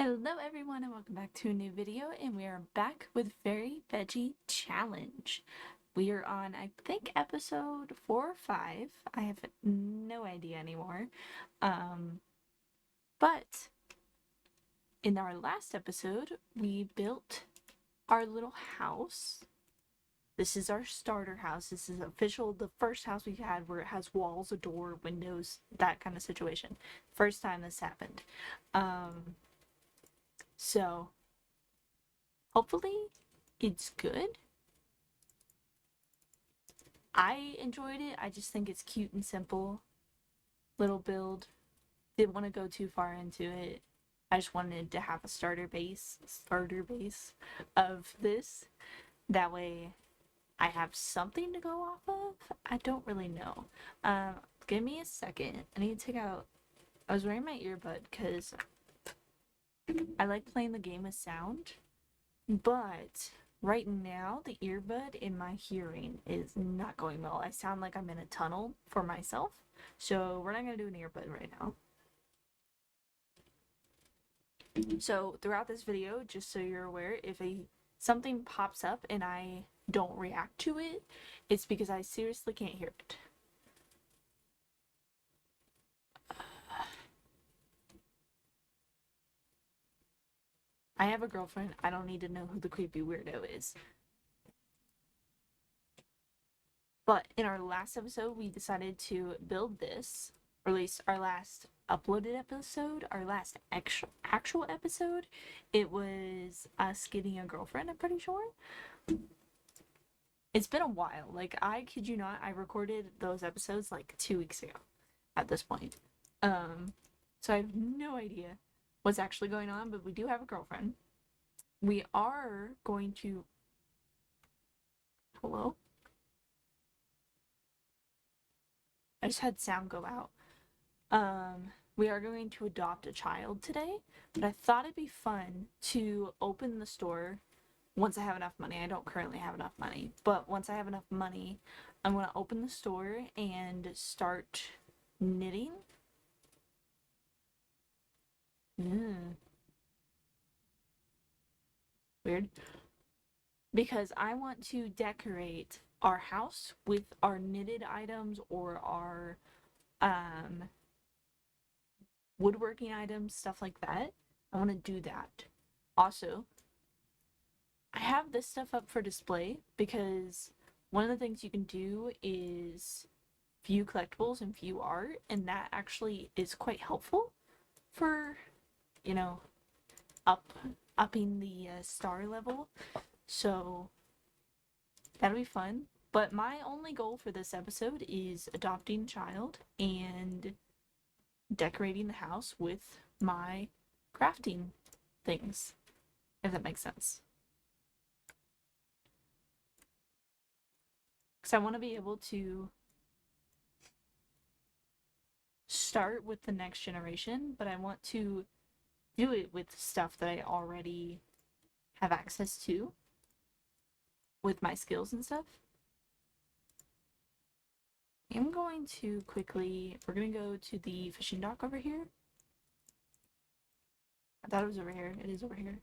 Hello everyone and welcome back to a new video, and we are back with Veggie challenge. We are on, I think, episode 4 or 5. I have no idea anymore. But in our last episode, we built our little house. This is our starter house. This is official, the first house we had where it has walls, a door, windows, that kind of situation. First time this happened. So hopefully it's good. I enjoyed it. I just think it's cute and simple. Little build. Didn't want to go too far into it. I just wanted to have a starter base of this. That way I have something to go off of. I don't really know. Give me a second. I need to take out, I was wearing my earbud because I like playing the game with sound, but right now the earbud in my hearing is not going well. I sound like I'm in a tunnel for myself, so we're not going to do an earbud right now. So throughout this video, just so you're aware, if something pops up and I don't react to it, it's because I seriously can't hear it. I have a girlfriend. I don't need to know who the creepy weirdo is. But in our last episode, we decided to build this, or at least our last uploaded episode, our last actual episode. It was us getting a girlfriend, I'm pretty sure. It's been a while. Like, I kid you not, I recorded those episodes like 2 weeks ago at this point. So I have no idea what's actually going on, but we do have a girlfriend. We are going to... Hello? I just had sound go out. We are going to adopt a child today, but I thought it'd be fun to open the store once I have enough money. I don't currently have enough money, but once I have enough money, I'm going to open the store and start knitting. Weird. Because I want to decorate our house with our knitted items or our woodworking items, stuff like that. I want to do that. Also, I have this stuff up for display because one of the things you can do is view collectibles and view art, and that actually is quite helpful for, you know, upping the star level. So that'll be fun. But my only goal for this episode is adopting a child and decorating the house with my crafting things, if that makes sense. Because I want to be able to start with the next generation, but I want to do it with stuff that I already have access to with my skills and stuff. I'm going to quickly, we're going to go to the fishing dock over here. I thought it was over here. It is over here.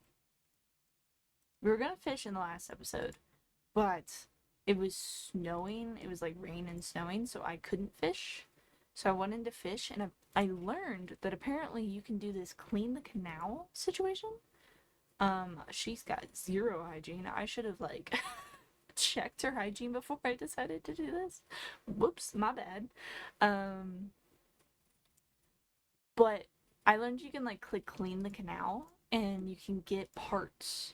We were going to fish in the last episode, but it was snowing. It was like rain and snowing, so I couldn't fish. So I wanted to fish, and I learned that apparently you can do this clean the canal situation. She's got zero hygiene. I should have, like, checked her hygiene before I decided to do this. Whoops, my bad. But I learned you can, like, click clean the canal, and you can get parts,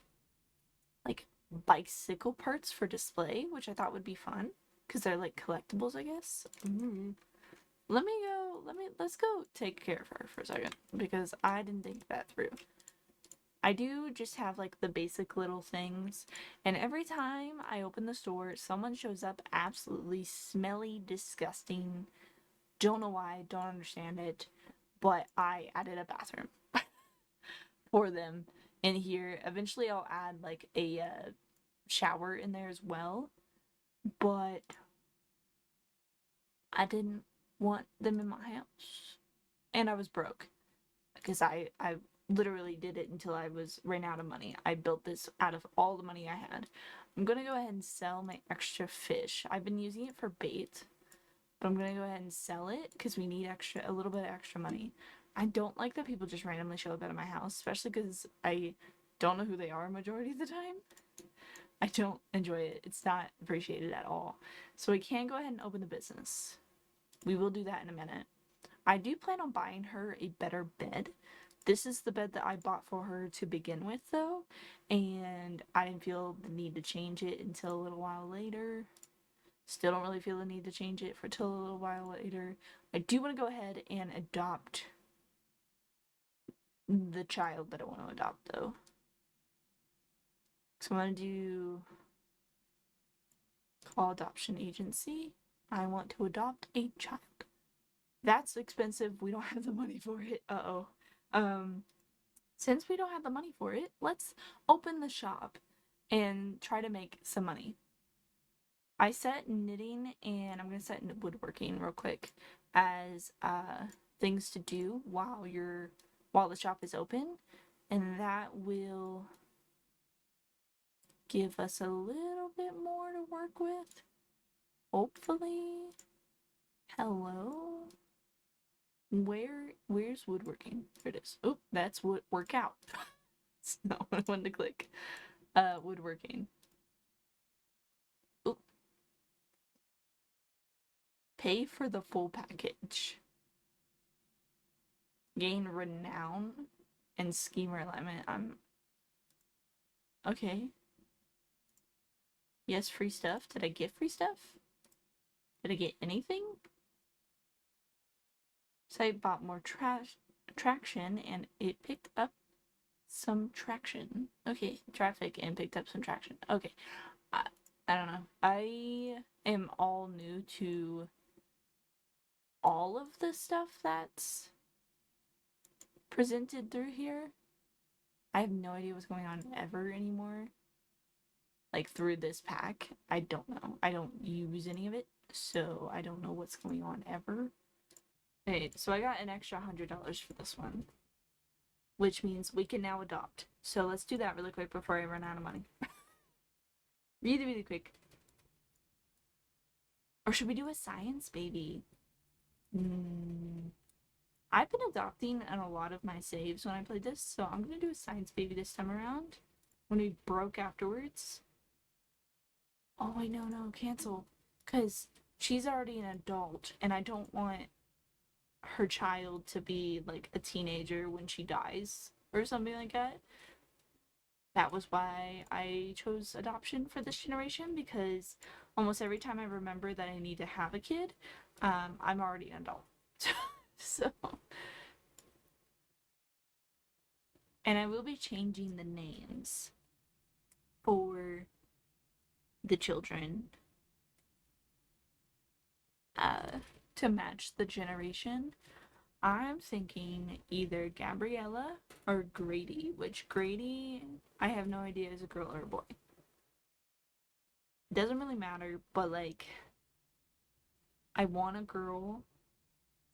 like bicycle parts for display, which I thought would be fun because they're like collectibles, I guess. Let's go take care of her for a second because I didn't think that through. I do just have like the basic little things, and every time I open the store, someone shows up absolutely smelly, disgusting. Don't know why, don't understand it, but I added a bathroom for them in here. Eventually I'll add like a shower in there as well, but I didn't want them in my house, and I was broke because I literally did it until I ran out of money. I built this out of all the money I had. I'm gonna go ahead and sell my extra fish. I've been using it for bait, but I'm gonna go ahead and sell it because we need a little bit of extra money. I don't like that people just randomly show up at my house, especially because I don't know who they are majority of the time. I don't enjoy it. It's not appreciated at all. So we can go ahead and open the business. We will do that in a minute. I do plan on buying her a better bed. This is the bed that I bought for her to begin with, though, and I didn't feel the need to change it until a little while later. Still don't really feel the need to change it for till a little while later. I do want to go ahead and adopt the child that I want to adopt, though. So I'm going to do call adoption agency. I want to adopt a child. That's expensive. We don't have the money for it. Uh-oh. Since we don't have the money for it, let's open the shop and try to make some money. I set knitting and I'm gonna set woodworking real quick as things to do while the shop is open, and that will give us a little bit more to work with. Hopefully. Hello. Where's woodworking? There it is. Oh, that's workout. It's not what I wanted to click. Woodworking. Oh. Pay for the full package. Gain renown and schemer alignment. Okay. Yes, free stuff. Did I get free stuff? Did I get anything? Site bought more traction and it picked up some traction. Okay, traffic and picked up some traction. Okay, I don't know. I am all new to all of the stuff that's presented through here. I have no idea what's going on ever anymore. Like through this pack, I don't know. I don't use any of it, so I don't know what's going on ever. Okay, so I got an extra $100 for this one, which means we can now adopt. So let's do that really quick before I run out of money. Really, really quick. Or should we do a science baby? I've been adopting in a lot of my saves when I played this, so I'm gonna do a science baby this time around. When we broke afterwards. Oh wait, no, cancel. Because she's already an adult, and I don't want her child to be like a teenager when she dies or something like that. That was why I chose adoption for this generation, because almost every time I remember that I need to have a kid, I'm already an adult. So, and I will be changing the names for the children to match the generation. I'm thinking either Gabriella or Grady, which Grady, I have no idea is a girl or a boy. It doesn't really matter, but like, I want a girl,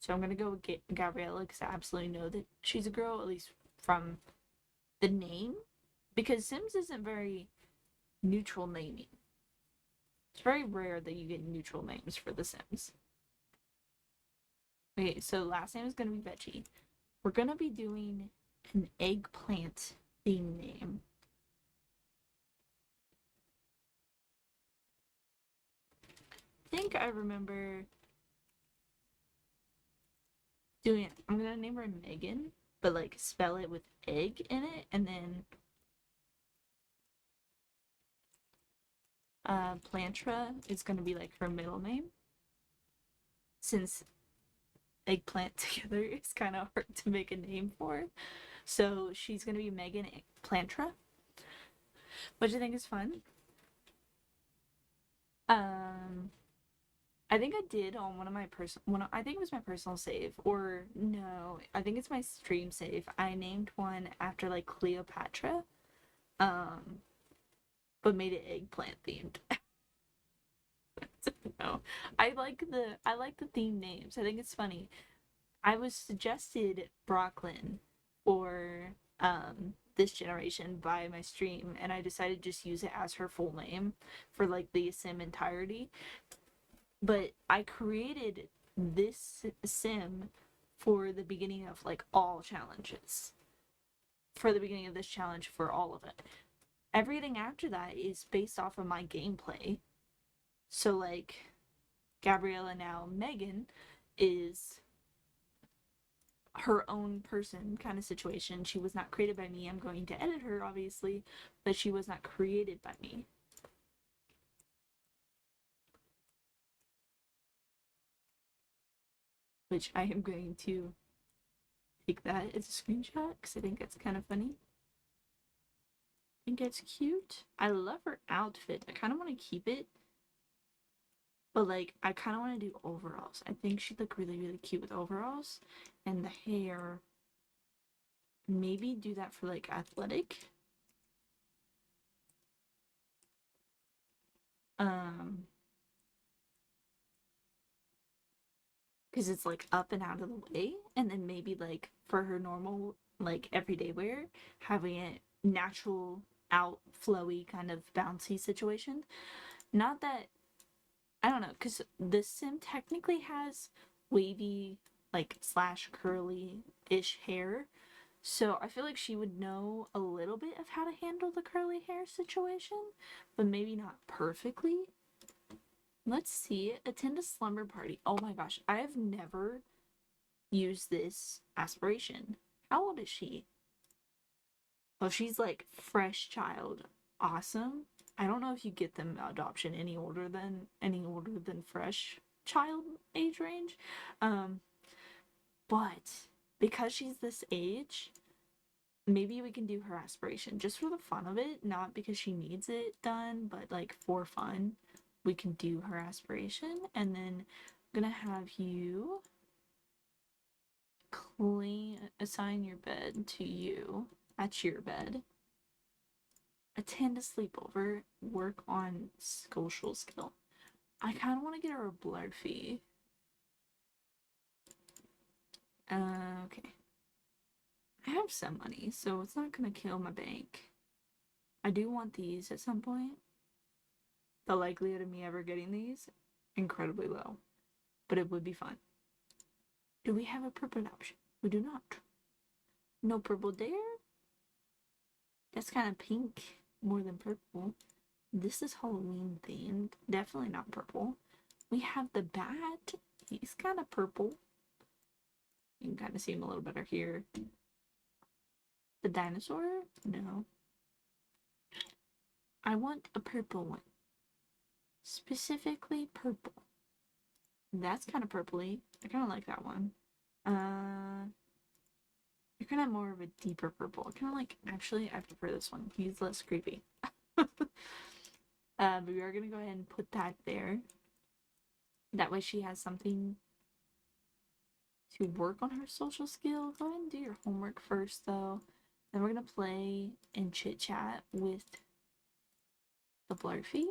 so I'm gonna go with Gabriella because I absolutely know that she's a girl, at least from the name, because Sims isn't very neutral naming. It's very rare that you get neutral names for The Sims. Okay, so last name is gonna be Veggie. We're gonna be doing an eggplant theme name. I think I remember doing it. I'm gonna name her Megan, but like spell it with egg in it, and then Plantra is gonna be like her middle name, since eggplant together is kind of hard to make a name for. So she's gonna be Megan Plantra, which I think is fun. I think I did on one of my I think it was my personal save, or no, I think it's my stream save. I named one after like Cleopatra, but made it eggplant themed. No, I like the theme names. I think it's funny. I was suggested Brooklyn for this generation by my stream, and I decided to just use it as her full name for like the sim entirety. But I created this sim for the beginning of like all challenges. For the beginning of this challenge for all of it. Everything after that is based off of my gameplay. So like Gabriella now Megan is her own person kind of situation. She was not created by me. I'm going to edit her obviously, but she was not created by me. Which I am going to take that as a screenshot because I think it's kind of funny. I think it's cute. I love her outfit. I kind of want to keep it, but like I kind of want to do overalls. I think she'd look really, really cute with overalls, and the hair. Maybe do that for like athletic. Because it's like up and out of the way, and then maybe like for her normal like everyday wear, having it natural out flowy kind of bouncy situation. Not that I don't know, because the sim technically has wavy like slash curly ish hair. So I feel like she would know a little bit of how to handle the curly hair situation, but maybe not perfectly. Let's see. Attend a slumber party. Oh my gosh, I have never used this aspiration. How old is she? Oh, she's like fresh child. Awesome. I don't know if you get them adoption any older than fresh child age range. Um, but because she's this age, maybe we can do her aspiration just for the fun of it, not because she needs it done, but like for fun. We can do her aspiration, and then I'm gonna have you assign your bed to you. That's your bed. Attend a sleepover, work on social skill. I kind of want to get her a blood fee. Okay. I have some money, so it's not gonna kill my bank. I do want these at some point. The likelihood of me ever getting these, incredibly low. But it would be fun. Do we have a purple option? We do not. No purple there? That's kind of pink more than purple. This is Halloween themed. Definitely not purple. We have the bat. He's kind of purple. You can kind of see him a little better here. The dinosaur? No. I want a purple one. Specifically purple. That's kind of purpley. I kind of like that one. You're kind of more of a deeper purple. Kind of like, actually, I prefer this one. He's less creepy. But we are going to go ahead and put that there. That way she has something to work on her social skill. Go ahead and do your homework first, though. Then we're going to play and chit-chat with the Blurfy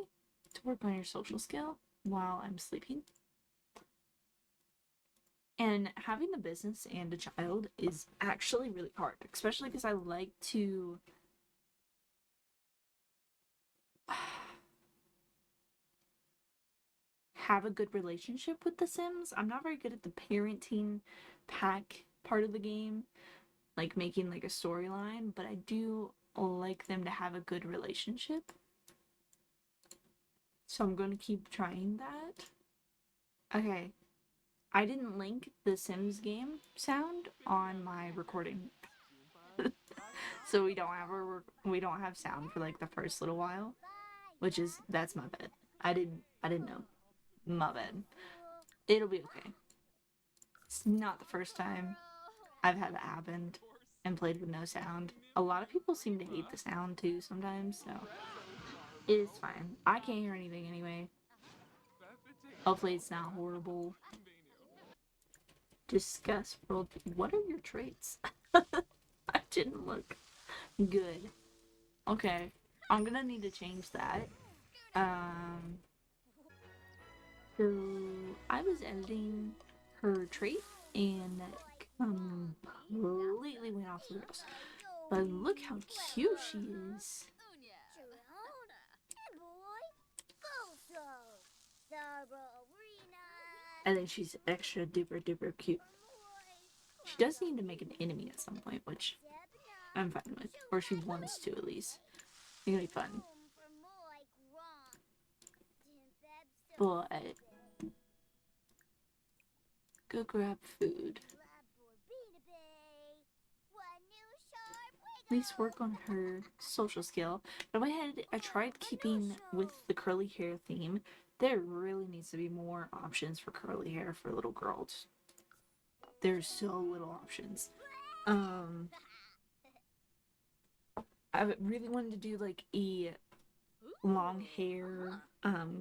to work on your social skill while I'm sleeping. And having a business and a child is actually really hard, especially because I like to have a good relationship with the Sims. I'm not very good at the parenting pack part of the game, like making like a storyline, but I do like them to have a good relationship. So I'm going to keep trying that. Okay. I didn't link the Sims game sound on my recording. So we don't have sound for like the first little while, which is that's my bad. I didn't know. My bad. It'll be okay. It's not the first time I've had that happen and played with no sound. A lot of people seem to hate the sound too sometimes, so it is fine. I can't hear anything anyway. Hopefully it's not horrible. Discuss world. What are your traits? I didn't look good. Okay. I'm gonna need to change that. So I was editing her trait and completely went off the rails. But look how cute she is. I think she's extra duper duper cute. She does need to make an enemy at some point, which I'm fine with. Or she wants to, at least. It's gonna be fun. But go grab food. At least work on her social skill. But in my head, I tried keeping with the curly hair theme. There really needs to be more options for curly hair for little girls. There's so little options. I really wanted to do like a long hair,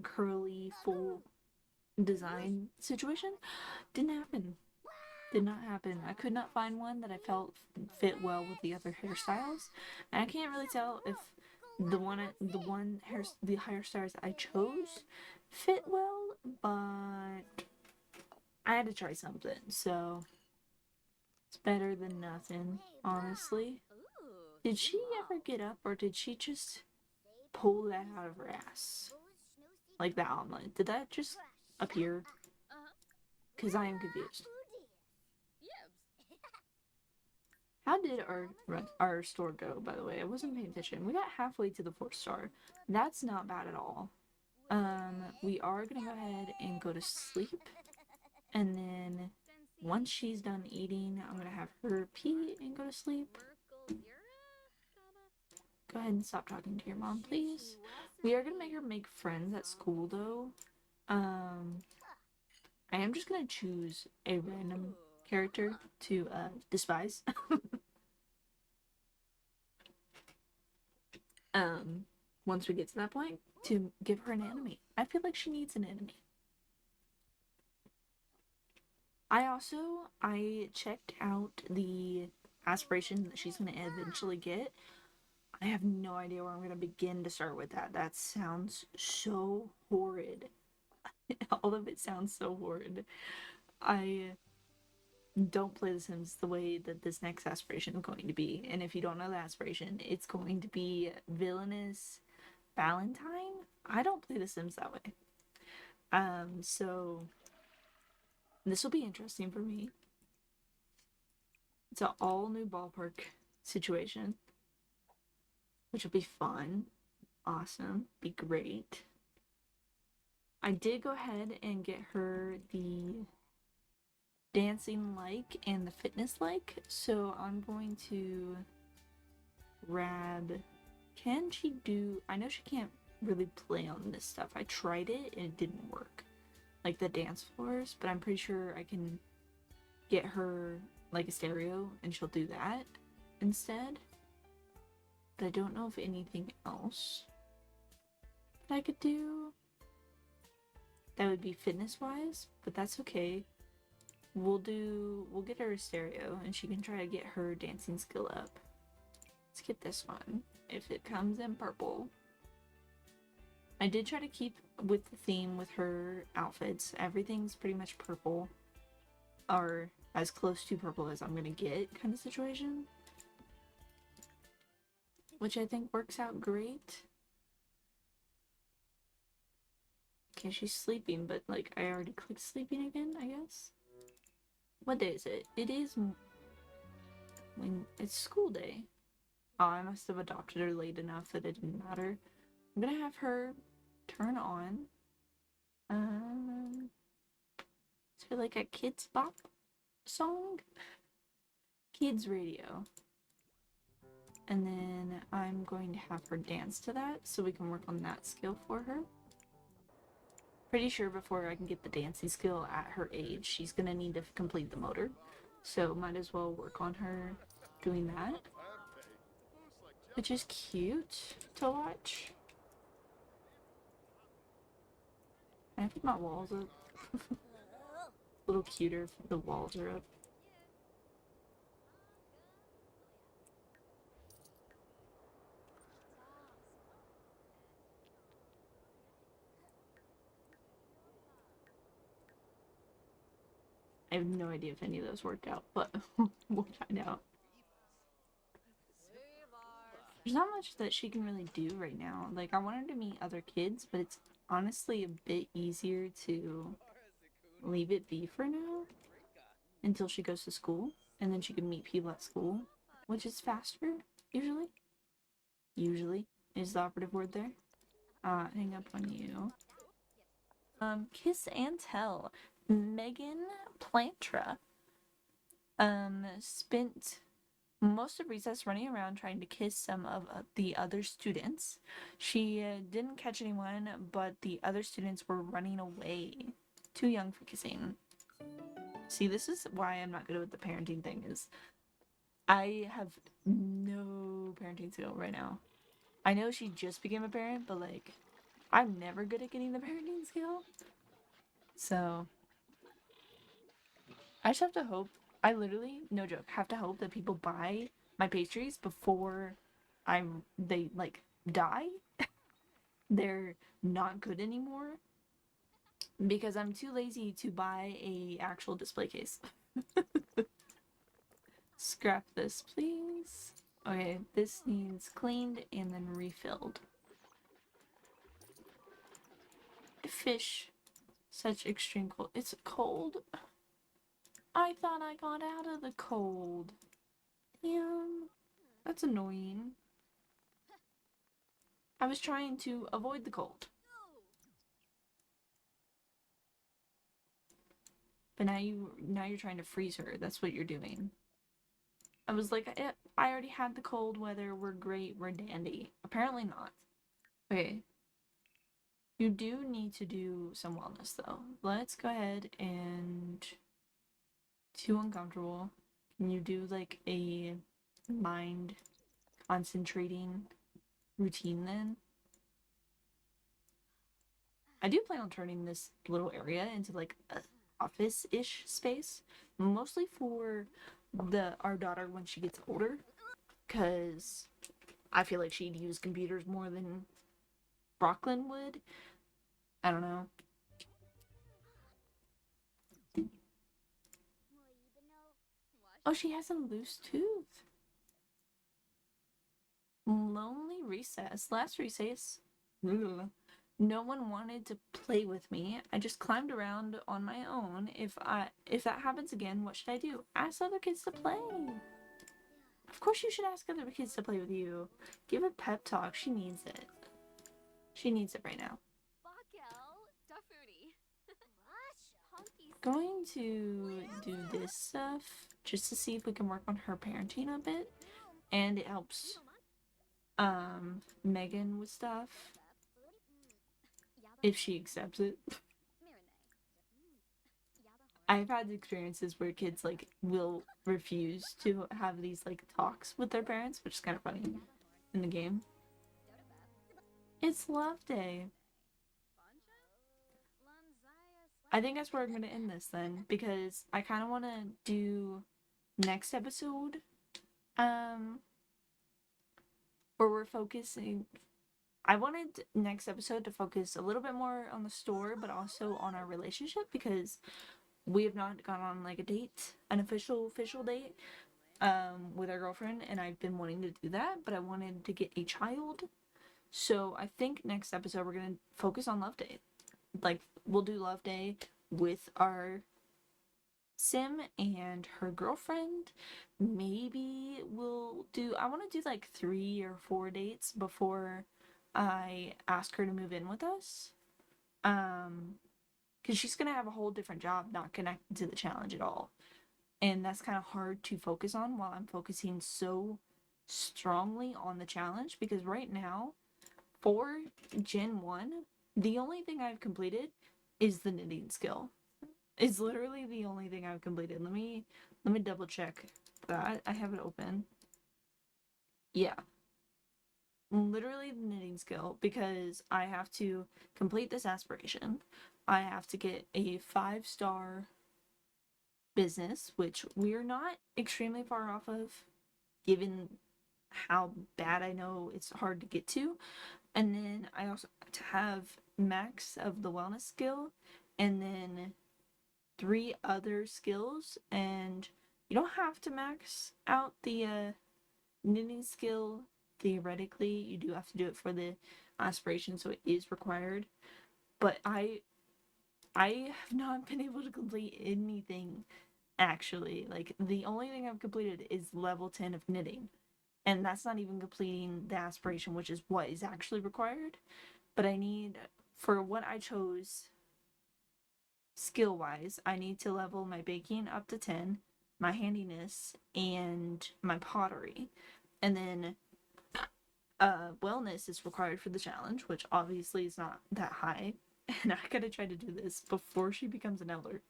curly, full design situation. Didn't happen. Did not happen. I could not find one that I felt fit well with the other hairstyles. And I can't really tell if the hairstyles I chose fit well, but I had to try something, so it's better than nothing, honestly. Did she ever get up, or did she just pull that out of her ass? Like the omelet. Did that just appear? Because I am confused. How did our store go, by the way? I wasn't paying attention. We got halfway to the 4th star. That's not bad at all. We are gonna go ahead and go to sleep. And then once she's done eating, I'm gonna have her pee and go to sleep. Go ahead and stop talking to your mom, please. We are gonna make her make friends at school, though. I am just gonna choose a random character to despise. Once we get to that point, to give her an enemy. I feel like she needs an enemy. I checked out the aspiration that she's gonna eventually get. I have no idea where I'm gonna begin to start with that. That sounds so horrid. All of it sounds so horrid. I don't play The Sims the way that this next aspiration is going to be. And if you don't know the aspiration, it's going to be villainous Valentine. I don't play The Sims that way. So this will be interesting for me. It's an all new ballpark situation, which will be fun, awesome, be great. I did go ahead and get her the dancing like and the fitness like, so I'm going to grab. Can she do? I know she can't really play on this stuff. I tried it and it didn't work, like the dance floors, but I'm pretty sure I can get her like a stereo and she'll do that instead. But I don't know if anything else that I could do that would be fitness wise, but that's okay. We'll get her a stereo and she can try to get her dancing skill up. Let's get this one if it comes in purple. I did try to keep with the theme with her outfits. Everything's pretty much purple, or as close to purple as I'm gonna get, kind of situation, which I think works out great. Okay, she's sleeping, but like I already clicked sleeping again, I guess. What day is it? It is when it's school day. Oh, I must have adopted her late enough that it didn't matter. I'm gonna have her turn on so like a kids bop song, kids radio, and then I'm going to have her dance to that so we can work on that skill for her. Pretty sure before I can get the dancing skill at her age, she's gonna need to complete the motor, so might as well work on her doing that, which is cute to watch. Can I put my walls up? A little cuter if the walls are up. I have no idea if any of those worked out, but we'll find out. there's not much that she can really do right now. Like, I want her to meet other kids, but it's honestly a bit easier to leave it be for now until she goes to school, and then she can meet people at school, which is faster, usually. Usually is the operative word there. Hang up on you. Kiss and tell. Megan Plantra, spent most of recess running around trying to kiss some of the other students. She didn't catch anyone, but the other students were running away. Too young for kissing. See, this is why I'm not good with the parenting thing, is I have no parenting skill right now. I know she just became a parent, but like, I'm never good at getting the parenting skill. So, I just have to hope. I literally, no joke, have to hope that people buy my pastries before they like die. They're not good anymore because I'm too lazy to buy a actual display case. Scrap this, please. Okay, this needs cleaned and then refilled. Fish. Such extreme cold. It's cold. I thought I got out of the cold. Damn. That's annoying. I was trying to avoid the cold. But now you're trying to freeze her. That's what you're doing. I was like, I already had the cold weather. We're great. We're dandy. Apparently not. Okay. You do need to do some wellness though. Let's go ahead and too uncomfortable. Can you do like a mind concentrating routine then? I do plan on turning this little area into like a office-ish space, mostly for our daughter when she gets older, because I feel like she'd use computers more than Brooklyn would. I don't know. Oh, she has a loose tooth. Lonely recess. Last recess. No one wanted to play with me. I just climbed around on my own. If that happens again, what should I do? Ask other kids to play. Of course you should ask other kids to play with you. Give a pep talk. She needs it. She needs it right now. Going to do this stuff just to see if we can work on her parenting a bit. And it helps Megan with stuff. If she accepts it. I've had experiences where kids like will refuse to have these like talks with their parents, which is kind of funny in the game. It's love day. I think that's where I'm gonna end this then, because I kind of want to do next episode, where we're focusing. I wanted next episode to focus a little bit more on the store, but also on our relationship, because we have not gone on like a date, an official date, with our girlfriend, and I've been wanting to do that, but I wanted to get a child. So I think next episode we're gonna focus on Love Day. Like, we'll do Love Day with our sim and her girlfriend. Maybe I want to do like 3 or 4 dates before I ask her to move in with us. Because she's gonna have a whole different job not connected to the challenge at all. And that's kind of hard to focus on while I'm focusing so strongly on the challenge, because right now, for Gen 1, the only thing I've completed is the knitting skill. It's literally the only thing I've completed. Let me double check that. I have it open. Yeah. Literally the knitting skill, because I have to complete this aspiration. I have to get a 5-star business, which we're not extremely far off of, given how bad I know it's hard to get to. And then I also have to have max of the wellness skill, and then 3 other skills. And you don't have to max out the knitting skill theoretically you do have to do it for the aspiration, so it is required. But I have not been able to complete anything actually. Like the only thing I've completed is level 10 of knitting. And that's not even completing the aspiration, which is what is actually required. But I need, for what I chose skill wise, I need to level my baking up to 10, my handiness, and my pottery. And then wellness is required for the challenge, which obviously is not that high. And I gotta try to do this before she becomes an elder,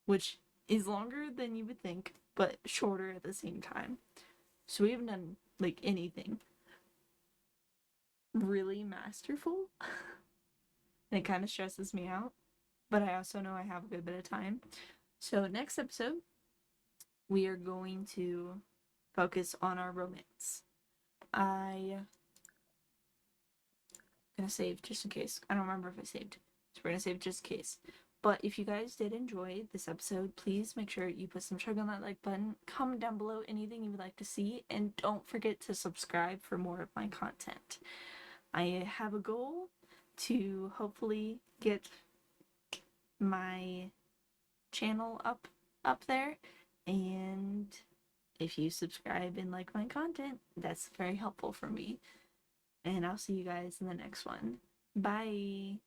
which is longer than you would think, but shorter at the same time. So we haven't done like anything really masterful. And it kind of stresses me out, but I also know I have a good bit of time. So next episode, we are going to focus on our romance. I'm gonna save just in case. I don't remember if I saved. So we're gonna save just in case. But if you guys did enjoy this episode, please make sure you put some sugar on that like button. Comment down below anything you would like to see. And don't forget to subscribe for more of my content. I have a goal to hopefully get my channel up there. And if you subscribe and like my content, that's very helpful for me. And I'll see you guys in the next one. Bye!